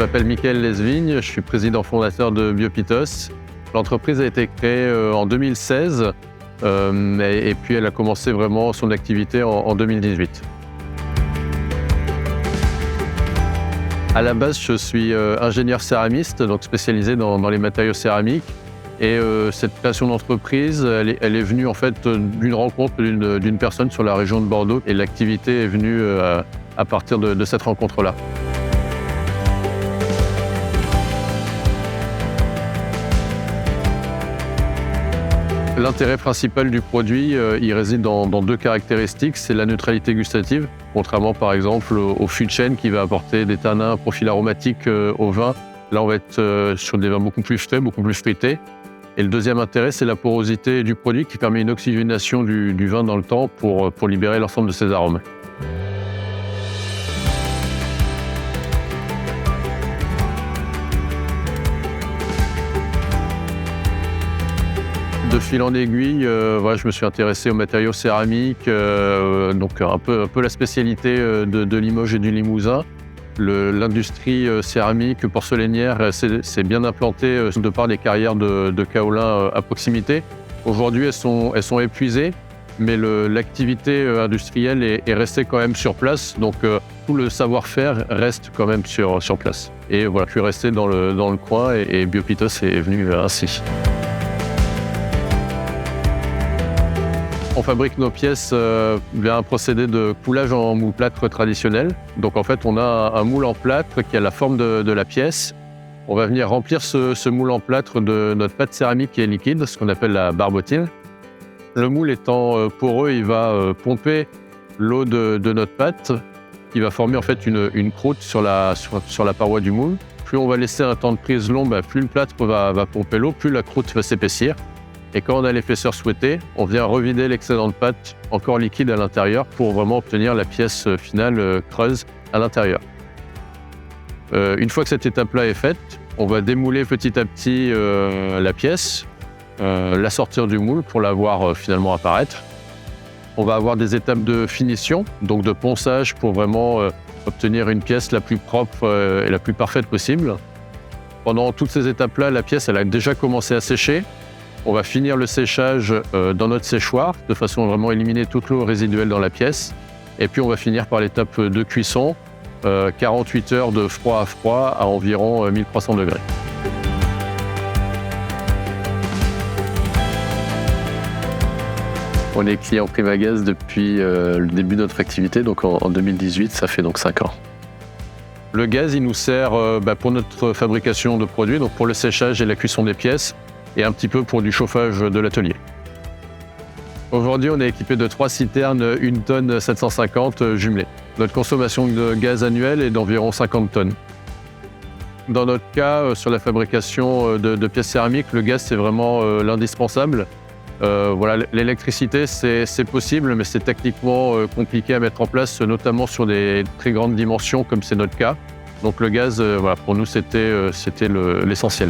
m'appelle Michael Lesvigne, je suis président fondateur de Biopitos. L'entreprise a été créée en 2016 et puis elle a commencé vraiment son activité en 2018. À la base, je suis ingénieur céramiste, donc spécialisé dans les matériaux céramiques. Et cette création d'entreprise, elle est venue en fait d'une rencontre d'une personne sur la région de Bordeaux. Et l'activité est venue à partir de cette rencontre-là. L'intérêt principal du produit, il réside dans deux caractéristiques. C'est la neutralité gustative, contrairement par exemple au fût de chêne qui va apporter des tanins, un profil aromatique au vin. Là, on va être sur des vins beaucoup plus frais, beaucoup plus fruités. Et le deuxième intérêt, c'est la porosité du produit qui permet une oxygénation du vin dans le temps pour libérer l'ensemble de ses arômes. De fil en aiguille, je me suis intéressé aux matériaux céramiques, donc un peu la spécialité de Limoges et du Limousin. L'industrie céramique porcelainière s'est bien implantée de par les carrières de kaolin à proximité. Aujourd'hui, elles sont épuisées, mais l'activité industrielle est restée quand même sur place. Donc tout le savoir-faire reste quand même sur place. Et voilà, je suis resté dans le coin et Biopitos est venu ainsi. On fabrique nos pièces via un procédé de coulage en moule plâtre traditionnel. Donc en fait, on a un moule en plâtre qui a la forme de la pièce. On va venir remplir ce moule en plâtre de notre pâte céramique qui est liquide, ce qu'on appelle la barbotine. Le moule étant poreux, il va pomper l'eau de notre pâte qui va former en fait une croûte sur la paroi du moule. Plus on va laisser un temps de prise long, plus le plâtre va pomper l'eau, plus la croûte va s'épaissir. Et quand on a l'épaisseur souhaitée, on vient revider l'excédent de pâte encore liquide à l'intérieur pour vraiment obtenir la pièce finale creuse à l'intérieur. Une fois que cette étape-là est faite, on va démouler petit à petit la pièce, la sortir du moule pour la voir finalement apparaître. On va avoir des étapes de finition, donc de ponçage pour vraiment obtenir une pièce la plus propre et la plus parfaite possible. Pendant toutes ces étapes-là, la pièce elle a déjà commencé à sécher. On va finir le séchage dans notre séchoir, de façon à vraiment éliminer toute l'eau résiduelle dans la pièce. Et puis on va finir par l'étape de cuisson, 48 heures de froid à froid à environ 1300 degrés. On est client Primagaz depuis le début de notre activité, donc en 2018, ça fait donc 5 ans. Le gaz, il nous sert pour notre fabrication de produits, donc pour le séchage et la cuisson des pièces, et un petit peu pour du chauffage de l'atelier. Aujourd'hui, on est équipé de 3 citernes 1 tonne 750 jumelées. Notre consommation de gaz annuelle est d'environ 50 tonnes. Dans notre cas, sur la fabrication de pièces céramiques, le gaz, c'est vraiment l'indispensable. L'électricité, c'est possible, mais c'est techniquement compliqué à mettre en place, notamment sur des très grandes dimensions, comme c'est notre cas. Donc le gaz, pour nous, c'était l'essentiel.